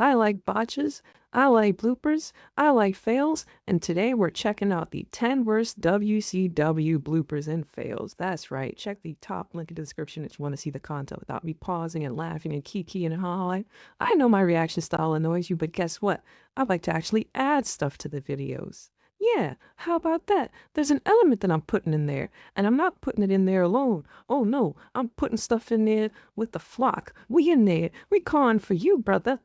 I like botches, I like bloopers, I like fails, and today we're checking out the 10 worst WCW bloopers and fails. That's right, check the top link in the description if you want to see the content without me pausing and laughing and kikiing and hollering. I know my reaction style annoys you, but guess what? I like to actually add stuff to the videos. Yeah, how about that? There's an element that I'm putting in there, and I'm not putting it in there alone. Oh no, I'm putting stuff in there with the flock. We in there. We calling for you, brother.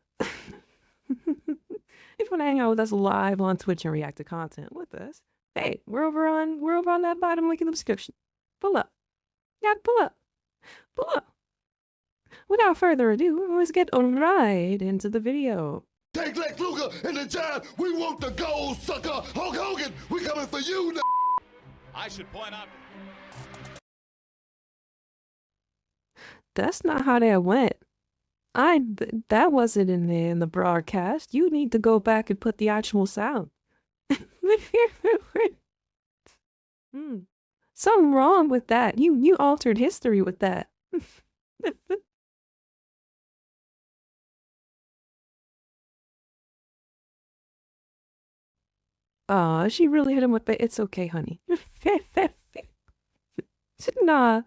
If you want to hang out with us live on Twitch and react to content with us, hey, we're over on that bottom link in the description. Pull up. Yeah, pull up. Pull up. Without further ado, let's get right into the video. Take Lex Luger and the Giant. We want the gold, sucker. Hulk Hogan, we coming for you now. I should point out. That's not how that went. That wasn't in there in the broadcast. You need to go back and put the actual sound. Something wrong with that. You altered history with that. She really hit him with the it's okay, honey. Nah,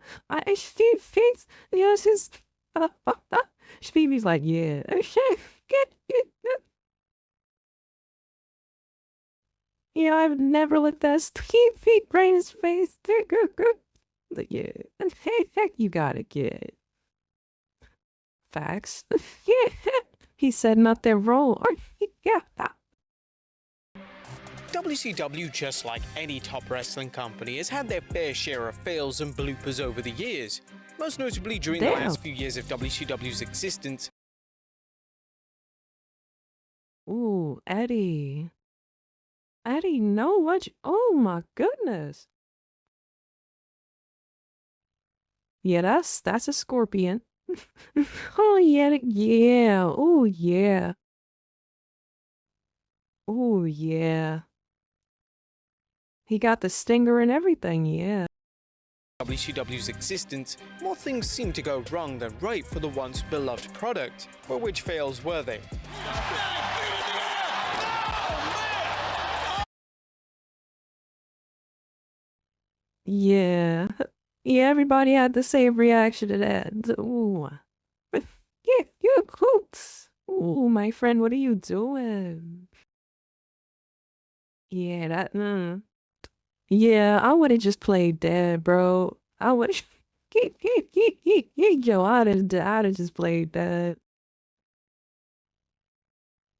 she thinks, she's, Phoebe's like, yeah. Yeah, I've never let that feet right in his face. But yeah, you gotta get facts. Yeah, he said not their role. Yeah. WCW, just like any top wrestling company, has had their fair share of fails and bloopers over the years. Most notably during the last few years of WCW's existence. Ooh, Eddie. Eddie, no, what? Oh my goodness. Yeah, that's a scorpion. Oh yeah, yeah. Oh yeah. Oh yeah. He got the stinger and everything, yeah. WCW's existence, more things seem to go wrong than right for the once beloved product. But which fails were they? Yeah. Yeah, everybody had the same reaction to that. Ooh. Yeah, you coots. Ooh, my friend, what are you doing? Yeah, that, Yeah, I would have just played dead, bro. I would yo, I'd have just played dead.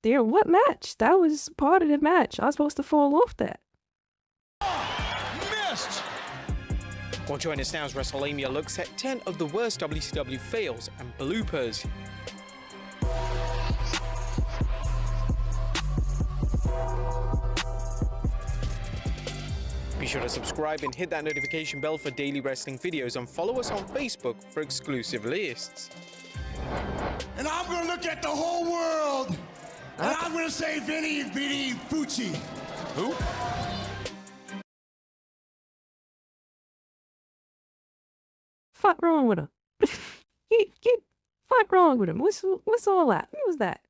There, what match? That was part of the match. I was supposed to fall off that. Missed! Well, join us now as WrestleMania looks at 10 of the worst WCW fails and bloopers. Be sure to subscribe and hit that notification bell for daily wrestling videos, and follow us on Facebook for exclusive lists. And I'm gonna look at the whole world, and I'm gonna say Vinny Fucci. Who? Fuck wrong with him? Fuck wrong with him? What's all that? What was that?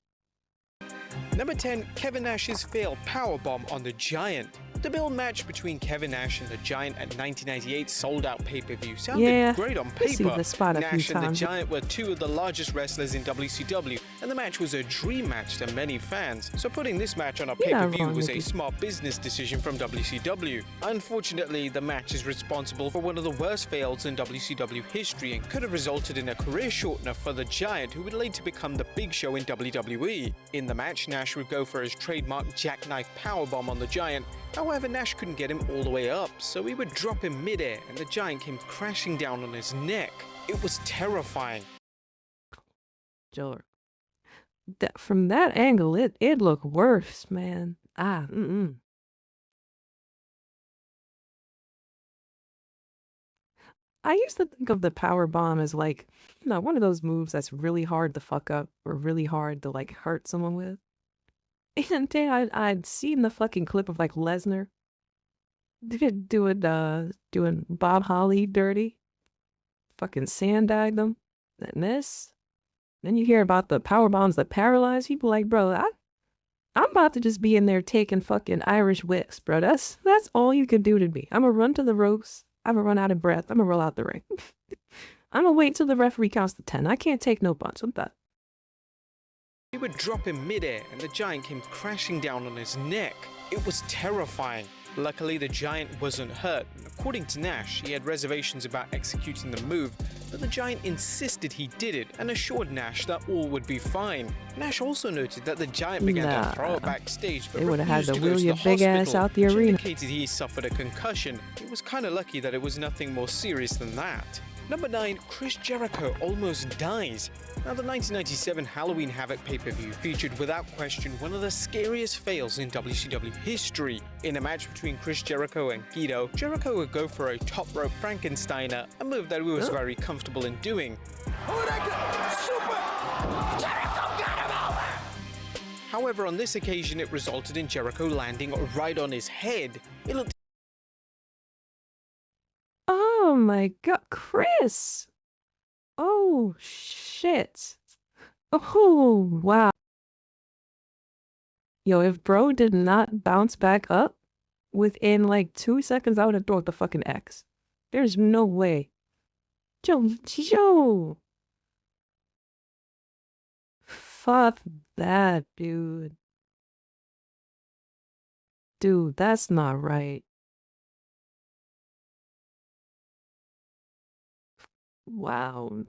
Number 10, Kevin Nash's failed powerbomb on the Giant. The build match between Kevin Nash and the Giant at 1998 sold-out pay-per-view sounded great on paper. Nash and the Giant were two of the largest wrestlers in WCW, and the match was a dream match to many fans. So putting this match on a pay-per-view was a smart business decision from WCW. Unfortunately, the match is responsible for one of the worst fails in WCW history and could have resulted in a career shortener for the Giant, who would later become the Big Show in WWE. In the match, Nash would go for his trademark jackknife powerbomb on the Giant. However, Nash couldn't get him all the way up, so he would drop him mid-air and the Giant came crashing down on his neck. It was terrifying. Joler. From that angle, it looked worse, man. I used to think of the power bomb as like, one of those moves that's really hard to fuck up or really hard to like hurt someone with. And then I'd seen the fucking clip of like Lesnar doing Bob Holly dirty. Fucking sand-eyed them. And this, Then you hear about the power bombs that paralyze people. Like, bro, I'm about to just be in there taking fucking Irish whips, bro. That's all you could do to me. I'm gonna run to the ropes. I'm gonna run out of breath. I'm gonna roll out the ring. I'm gonna wait till the referee counts to 10. I can't take no bumps with that. He would drop in midair and the giant came crashing down on his neck. It was terrifying. Luckily, the giant wasn't hurt. According to Nash, he had reservations about executing the move, but the giant insisted he did it and assured Nash that all would be fine. Nash also noted that the giant began to throw it backstage, but they would have had to go wheel to your the big ass hospital, out the arena. Indicated he suffered a concussion. It was kind of lucky that it was nothing more serious than that. Number 9, Chris Jericho almost dies. Now, the 1997 Halloween Havoc pay-per-view featured without question one of the scariest fails in WCW history. In a match between Chris Jericho and Guido, Jericho would go for a top rope Frankensteiner, a move that he was very comfortable in doing. However, on this occasion, it resulted in Jericho landing right on his head. It looked Oh my god, Chris! Oh shit. Oh wow. Yo, if bro did not bounce back up within like 2 seconds, I would have thrown the fucking X. There's no way. Joe. Fuck that, dude. Dude, that's not right. Wow.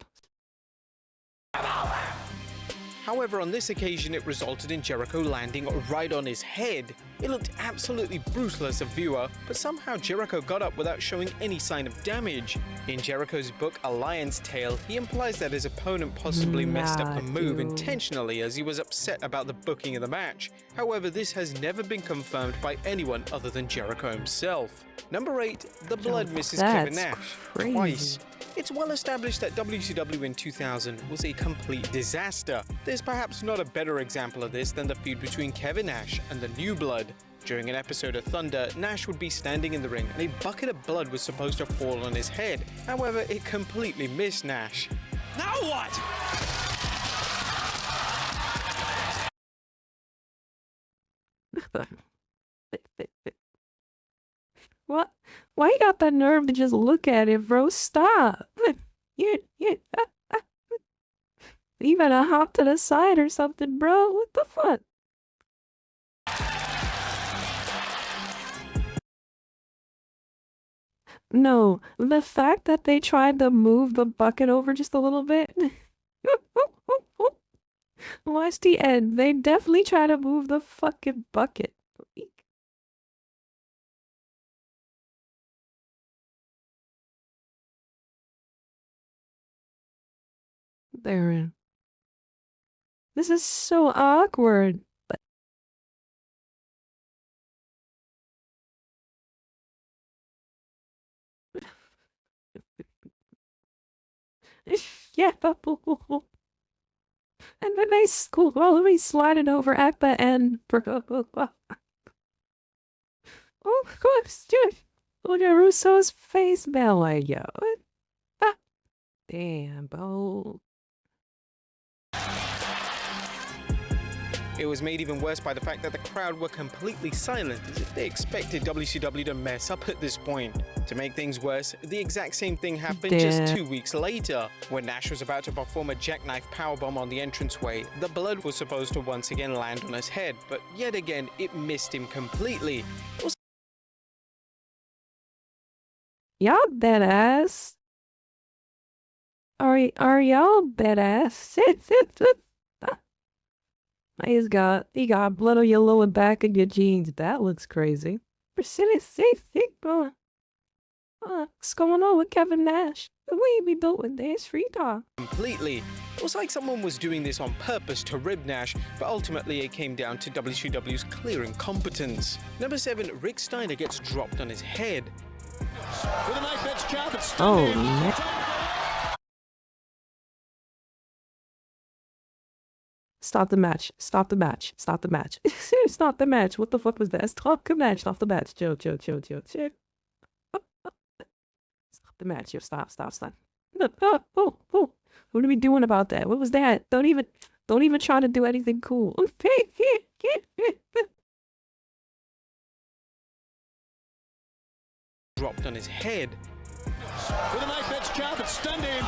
However, on this occasion, it resulted in Jericho landing right on his head. It looked absolutely brutal as a viewer, but somehow Jericho got up without showing any sign of damage. In Jericho's book, A Lion's Tale, he implies that his opponent possibly messed up the move intentionally as he was upset about the booking of the match. However, this has never been confirmed by anyone other than Jericho himself. Number 8, the blood misses Kevin Nash twice. It's well established that WCW in 2000 was a complete disaster. There's perhaps not a better example of this than the feud between Kevin Nash and the New Blood. During an episode of Thunder, Nash would be standing in the ring and a bucket of blood was supposed to fall on his head. However, it completely missed Nash. Now what? What? Why you got the nerve to just look at it, bro? Stop. You better hop to the side or something, bro. What the fuck? No, the fact that they tried to move the bucket over just a little bit. Watch the end. They definitely try to move the fucking bucket. There. This is so awkward. But yeah, and then they school. Well, let me slide it over at the end. Oh, of course, dude. Look at Russo's face, Bella. Yo. Ah. Damn, bro. It was made even worse by the fact that the crowd were completely silent, as if they expected WCW to mess up at this point. To make things worse, the exact same thing happened just 2 weeks later. When Nash was about to perform a jackknife powerbomb on the entranceway, the blood was supposed to once again land on his head, but yet again it missed him completely. Y'all dead ass. Are y'all dead ass? He got blood on your lower back of your jeans. That looks crazy. What's going on with Kevin Nash? We be doing this free talk. Completely. It was like someone was doing this on purpose to rib Nash, but ultimately it came down to WCW's clear incompetence. Number 7, Rick Steiner gets dropped on his head. With a nice edge jab, it's man. Stop the match. Stop the match. Stop the match. Stop the match. What the fuck was that? Stop the match. Stop the match. Chill. Stop the match. Yo, stop. Oh. What are we doing about that? What was that? Don't even try to do anything cool. Dropped on his head. With a knife edge jab, it's stunned him.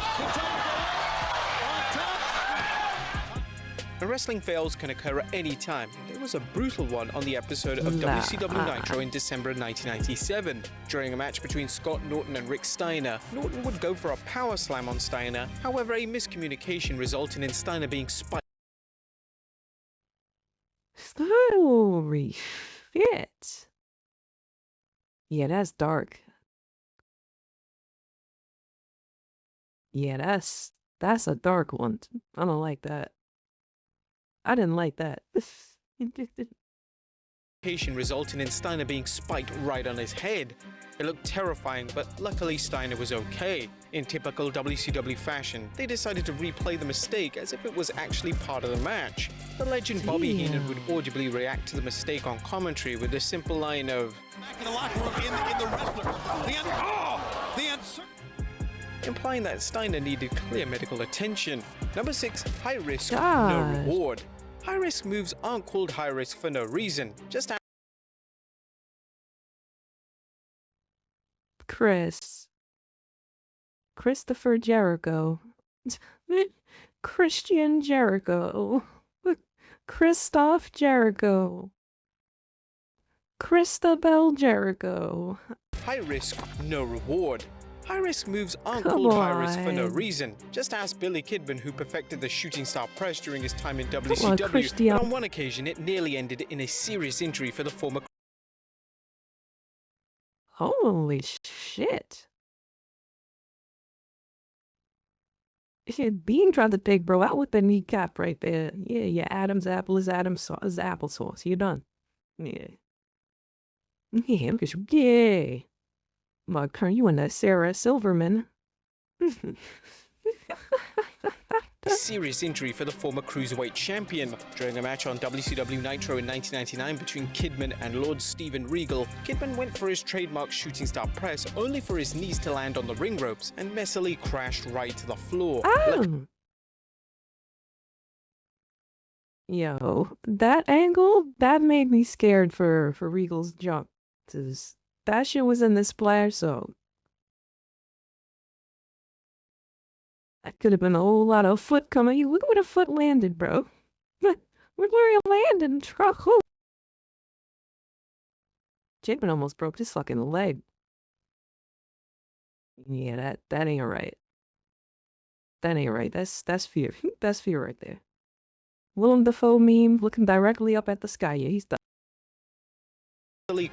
The wrestling fails can occur at any time. There was a brutal one on the episode of WCW Nitro in December 1997. During a match between Scott Norton and Rick Steiner, Norton would go for a power slam on Steiner. However, a miscommunication resulted in Steiner being spiked. Holy shit. Yeah, that's dark. Yeah, that's a dark one. I don't like that. I didn't like that. Resulting in Steiner being spiked right on his head. It looked terrifying, but luckily Steiner was okay. In typical WCW fashion, they decided to replay the mistake as if it was actually part of the match. The legend Bobby Heenan would audibly react to the mistake on commentary with a simple line of, Back in the locker room, in the wrestler. implying that Steiner needed clear medical attention. Number 6, high risk, no reward. High risk moves aren't called high risk for no reason. Just Christopher Jericho. Christian Jericho. Christoph Jericho. Christabel Jericho. High risk, no reward. High risk moves aren't called high risk for no reason. Just ask Billy Kidman, who perfected the shooting star press during his time in WCW. But on one occasion, it nearly ended in a serious injury for the former. Holy shit. Bean tried to take bro out with the kneecap right there. Yeah, Adam's apple is Adam's applesauce. You're done. Yeah. Yeah, because yay. Mark, turn you into Sarah Silverman. Serious injury for the former Cruiserweight champion. During a match on WCW Nitro in 1999 between Kidman and Lord Steven Regal, Kidman went for his trademark shooting star press only for his knees to land on the ring ropes and messily crashed right to the floor. Oh. Yo, that angle, that made me scared for Regal's jump. That shit was in the splash zone. That could have been a whole lot of foot coming. You look where the foot landed, bro. Look where he landed. Kidman almost broke his fucking leg. Yeah, that ain't right. That ain't right. That's fear. That's fear right there. Willem Dafoe meme looking directly up at the sky. Yeah, he's done.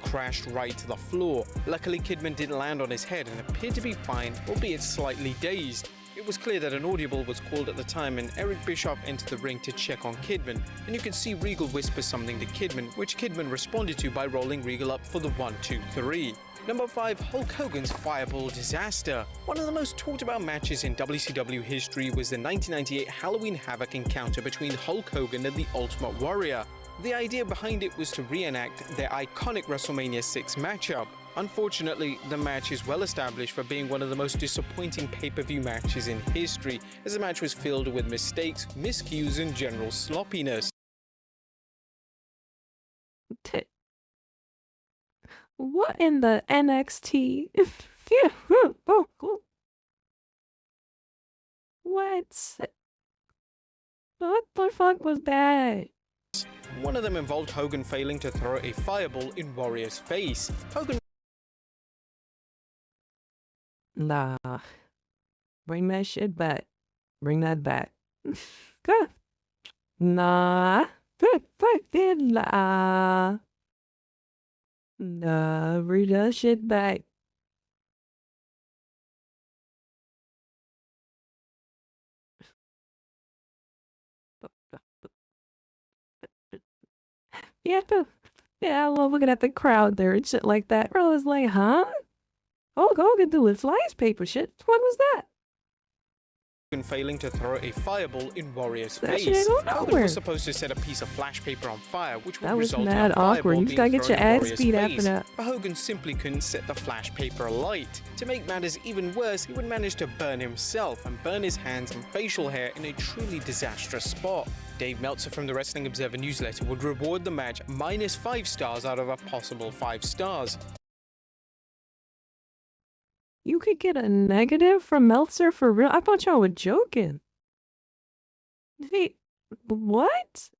Crashed right to the floor. Luckily, Kidman didn't land on his head and appeared to be fine, albeit slightly dazed. It was clear that an audible was called at the time, and Eric Bischoff entered the ring to check on Kidman, and you could see Regal whisper something to Kidman, which Kidman responded to by rolling Regal up for the 1, 2, 3. Number 5, Hulk Hogan's Fireball Disaster. One of the most talked about matches in WCW history was the 1998 Halloween Havoc encounter between Hulk Hogan and the Ultimate Warrior. The idea behind it was to reenact their iconic WrestleMania 6 matchup. Unfortunately, the match is well established for being one of the most disappointing pay-per-view matches in history, as the match was filled with mistakes, miscues, and general sloppiness. What in the NXT? What the fuck was that? One of them involved Hogan failing to throw a fireball in Warrior's face. Hogan. Nah. Bring that shit back. Bring that back. Good. Nah. Nah. Nah. Bring that shit back. Yeah, I love looking at the crowd there and shit like that. Bro, it's like, huh? Hulk Hogan doing flies paper shit. What was that? failing to throw a fireball in Warrior's That shit face. ain't going Hogan nowhere. was supposed to set a piece of flash paper on fire, which would That was result in mad a fireball awkward. You just being gotta get thrown your in ass Warrior's beat after face. that. But Hogan simply couldn't set the flash paper alight. To make matters even worse, he would manage to burn himself and burn his hands and facial hair in a truly disastrous spot. Dave Meltzer from the Wrestling Observer newsletter would reward the match -5 stars out of a possible 5 stars. You could get a negative from Meltzer for real? I thought y'all were joking. Wait, what?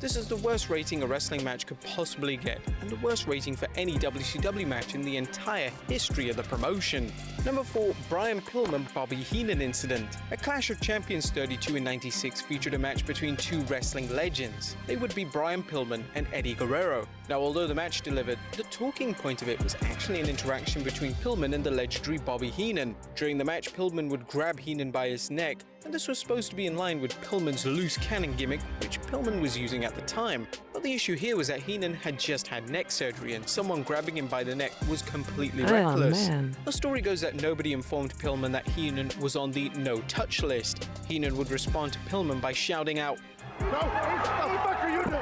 This is the worst rating a wrestling match could possibly get, and the worst rating for any WCW match in the entire history of the promotion. Number 4, Brian Pillman-Bobby Heenan incident. A Clash of Champions 32 in '96 featured a match between two wrestling legends. They would be Brian Pillman and Eddie Guerrero. Now, although the match delivered, the talking point of it was actually an interaction between Pillman and the legendary Bobby Heenan. During the match, Pillman would grab Heenan by his neck, and this was supposed to be in line with Pillman's loose cannon gimmick, which Pillman was using at the time. But the issue here was that Heenan had just had neck surgery, and someone grabbing him by the neck was completely reckless. Man. The story goes that nobody informed Pillman that Heenan was on the no-touch list. Heenan would respond to Pillman by shouting out, No, what the fuck are you doing?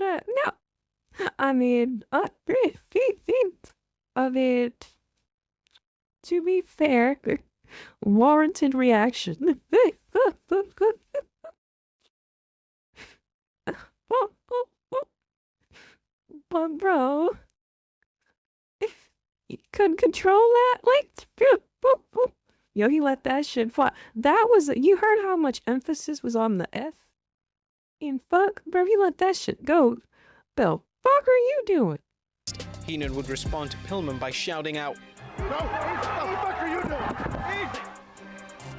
No. I mean, to be fair, warranted reaction. But bro, you couldn't control that? Yo, he let that shit fly. That was, you heard how much emphasis was on the F? And fuck, bro, you let that shit go. The fuck are you doing? Heenan would respond to Pillman by shouting out, No, what the fuck are you doing? Easy.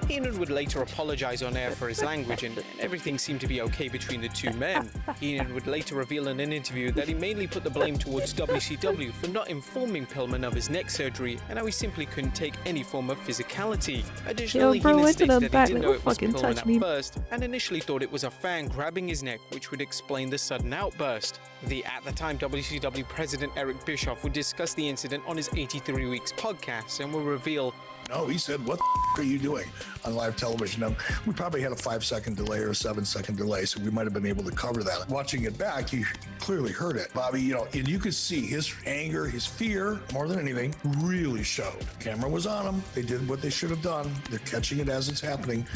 Heenan would later apologize on air for his language, and everything seemed to be okay between the two men. Heenan would later reveal in an interview that he mainly put the blame towards WCW for not informing Pillman of his neck surgery, and how he simply couldn't take any form of physicality. Additionally, bro, Heenan went to states the that back, he didn't don't know it was fucking touch Pillman me. at first, and initially thought it was a fan grabbing his neck, which would explain the sudden outburst. The at the time WCW president Eric Bischoff would discuss the incident on his 83 Weeks podcast and will reveal, No, he said, what the are you doing on live television? Now, we probably had a 5-second delay or a 7-second delay, so we might have been able to cover that. Watching it back, you clearly heard it. Bobby, and you could see his anger, his fear, more than anything, really showed. Camera was on him. They did what they should have done. They're catching it as it's happening.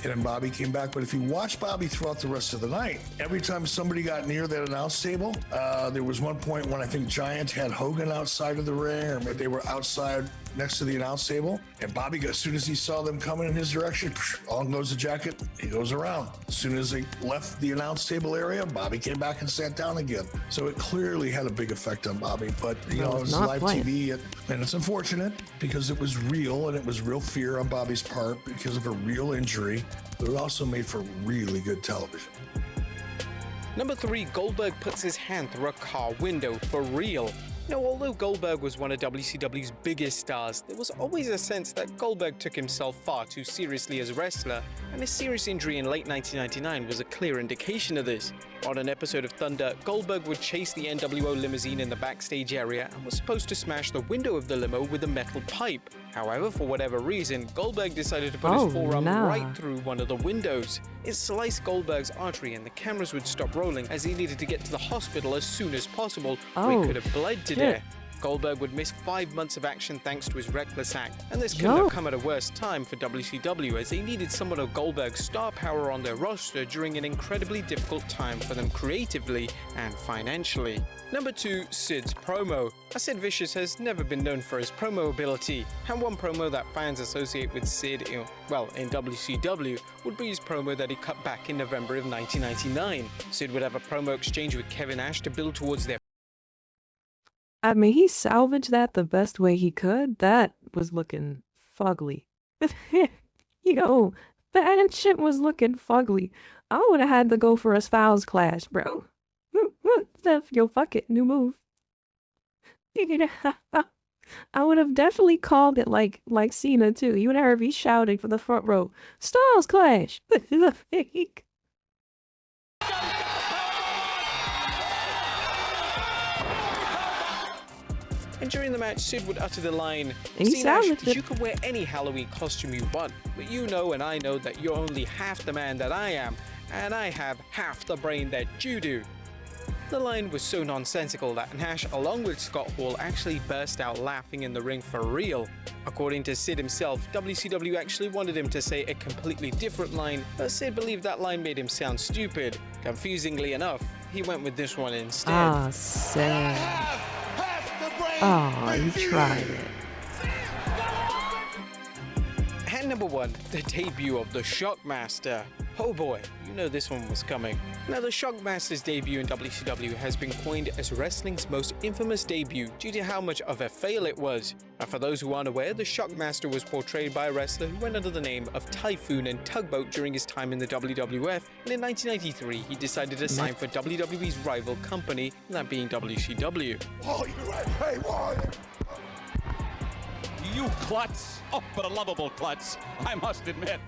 And then Bobby came back. But if you watch Bobby throughout the rest of the night, every time somebody got near that announce table, there was one point when I think Giant had Hogan outside of the ring, or maybe they were outside next to the announce table, and Bobby, as soon as he saw them coming in his direction, on goes the jacket, he goes around. As soon as they left the announce table area, Bobby came back and sat down again. So it clearly had a big effect on Bobby, but it was live TV, and it's unfortunate because it was real, and it was real fear on Bobby's part because of a real injury, but it also made for really good television. Number 3, Goldberg puts his hand through a car window for real. Now, although Goldberg was one of WCW's biggest stars, there was always a sense that Goldberg took himself far too seriously as a wrestler, and his serious injury in late 1999 was a clear indication of this. On an episode of Thunder, Goldberg would chase the NWO limousine in the backstage area and was supposed to smash the window of the limo with a metal pipe. However, for whatever reason, Goldberg decided to put his forearm right through one of the windows. It sliced Goldberg's artery, and the cameras would stop rolling as he needed to get to the hospital as soon as possible, or he could have bled to death. Goldberg would miss 5 months of action thanks to his reckless act, and this couldn't have come at a worse time for WCW, as they needed someone of Goldberg's star power on their roster during an incredibly difficult time for them creatively and financially. Number 2, Sid's promo. Sid Vicious has never been known for his promo ability, and one promo that fans associate with Sid in WCW would be his promo that he cut back in November of 1999. Sid would have a promo exchange with Kevin Nash to build towards their I mean, he salvaged that the best way he could. That was looking fugly. That shit was looking fugly. I would have had to go for a Styles Clash, bro. Yo, fuck it, new move. I would have definitely called it like Cena too. You would have heard me shouting from the front row, Styles Clash. And during the match, Sid would utter the line, And he "See, Nash, sounded it. you can wear any Halloween costume you want, but you know and I know that you're only half the man that I am, and I have half the brain that you do." The line was so nonsensical that Nash, along with Scott Hall, actually burst out laughing in the ring for real. According to Sid himself, WCW actually wanted him to say a completely different line, but Sid believed that line made him sound stupid. Confusingly enough, he went with this one instead. Ah, sad. Oh, you tried it. And number 1, the debut of the Shockmaster. Oh boy, you know this one was coming. Now, the Shockmaster's debut in WCW has been coined as wrestling's most infamous debut due to how much of a fail it was. And for those who aren't aware, the Shockmaster was portrayed by a wrestler who went under the name of Typhoon and Tugboat during his time in the WWF, and in 1993 he decided to sign for WWE's rival company, that being WCW. Oh, you're right. Hey, what? You klutz. Oh, but a lovable klutz, I must admit.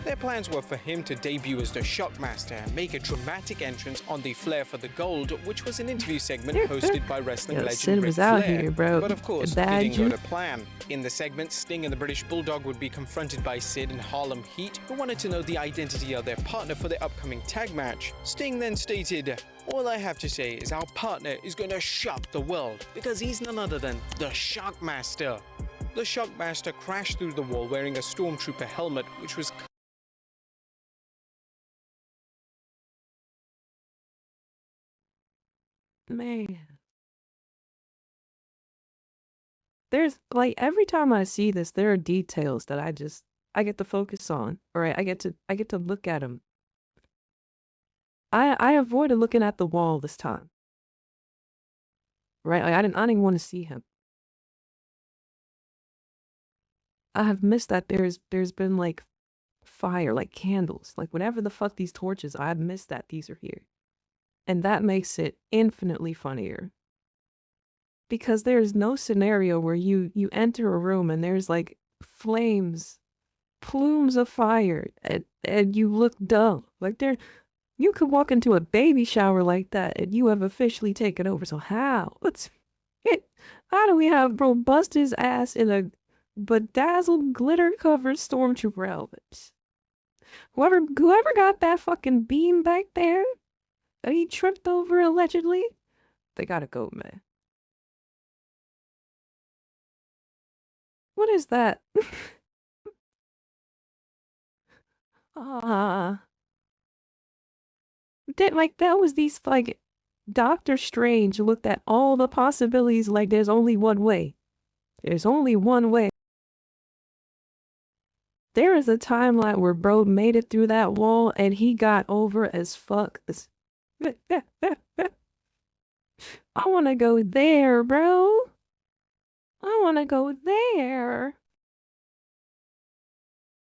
Their plans were for him to debut as the Shockmaster and make a dramatic entrance on the Flair for the Gold, which was an interview segment hosted by wrestling legend Sid Ric was out Flair. here, bro. But of course, it Bad didn't go juice. to plan. In the segment, Sting and the British Bulldog would be confronted by Sid and Harlem Heat, who wanted to know the identity of their partner for their upcoming tag match. Sting then stated, "All I have to say is our partner is going to shock the world, because he's none other than the Shockmaster." The Shockmaster crashed through the wall wearing a Stormtrooper helmet, which was Man. There's like every time I see this, there are details that I get to focus on. All right, I get to look at them. I avoided looking at the wall this time. Right? Like, I didn't want to see him. I have missed that there's been like fire, like candles, like whatever the fuck these torches, I've missed that these are here. And that makes it infinitely funnier. Because there's no scenario where you enter a room and there's like flames, plumes of fire, and you look dumb. Like you could walk into a baby shower like that and you have officially taken over. So how? How do we have bro bust his ass in a bedazzled glitter-covered stormtrooper helmet? Whoever got that fucking beam back there, that he tripped over allegedly, they gotta go, man. What is that? That was these, like, Doctor Strange looked at all the possibilities like there's only one way. There's only one way. There is a timeline where bro made it through that wall and he got over as fuck. I wanna go there, bro. I wanna go there.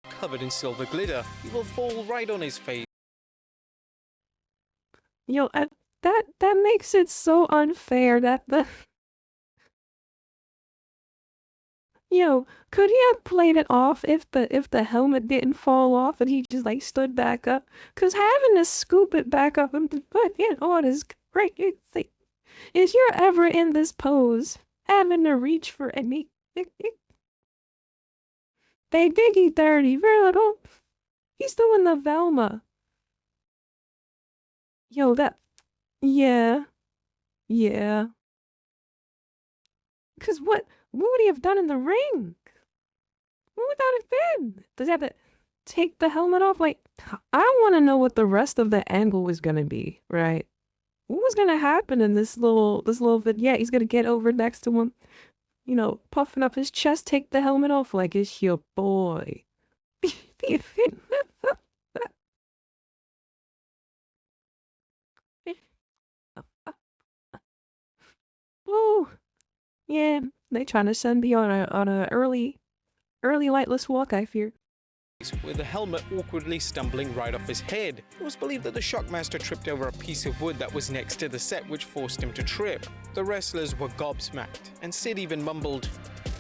covered in silver glitter. He will fall right on his face. Yo, that makes it so unfair that the... Yo, could he have played it off if the helmet didn't fall off and he just like stood back up? Cause having to scoop it back up and put it on is great. If you're ever in this pose, having to reach for any, they diggy dirty, bro. He's doing the Velma. Yo, yeah. Cause what would he have done in the ring? What would that have been? Does he have to take the helmet off? Like, I want to know what the rest of the angle was gonna be, right? What was gonna happen in this little bit? Yeah, he's gonna get over next to him, you know, puffing up his chest, take the helmet off like it's your boy. Woo! Yeah, they trying to send me on a early lightless walk, I fear. With the helmet awkwardly stumbling right off his head. It was believed that the Shockmaster tripped over a piece of wood that was next to the set, which forced him to trip. The wrestlers were gobsmacked, and Sid even mumbled,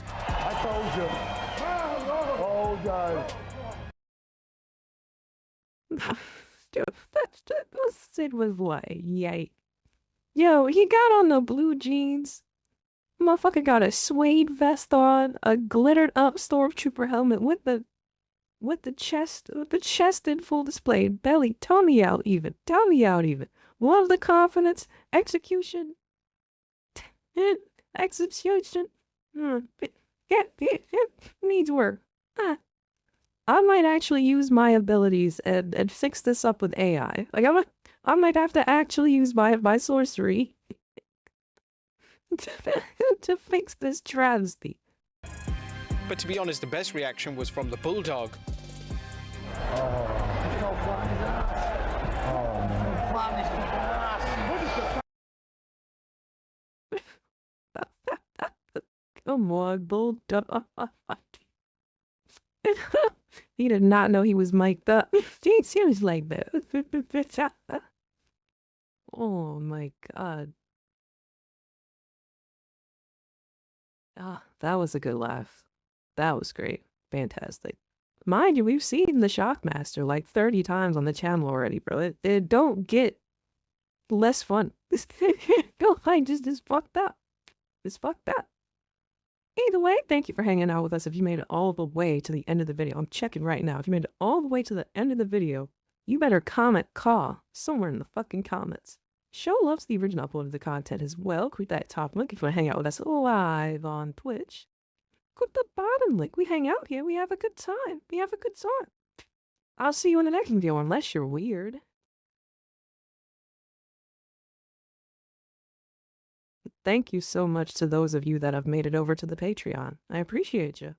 "I told you." Oh, guys. Dude, Sid was like, yay. Yo, he got on the blue jeans Motherfucker got a suede vest on, a glittered up stormtrooper helmet with the chest in full display, belly, tone me out even. Love the confidence, execution, execution. Needs work. I might actually use my abilities and fix this up with AI. Like I might have to actually use my sorcery to fix this travesty. But to be honest, the best reaction was from the Bulldog. Come on, Bulldog. He did not know he was mic'd up. He was like that. Oh my god. Ah, that was a good laugh. That was great. Fantastic. Mind you, we've seen the Shockmaster like 30 times on the channel already, bro. It don't get less fun. Go, I just fucked up. It's fucked up. Either way, thank you for hanging out with us. If you made it all the way to the end of the video, I'm checking right now. If you made it all the way to the end of the video, you better comment "caw" somewhere in the fucking comments. Show loves the original upload of the content as well. Click that top link if you want to hang out with us live on Twitch. Click the bottom link. We hang out here. We have a good time. I'll see you in the next video unless you're weird. Thank you so much to those of you that have made it over to the Patreon. I appreciate you.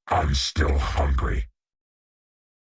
I'm still hungry.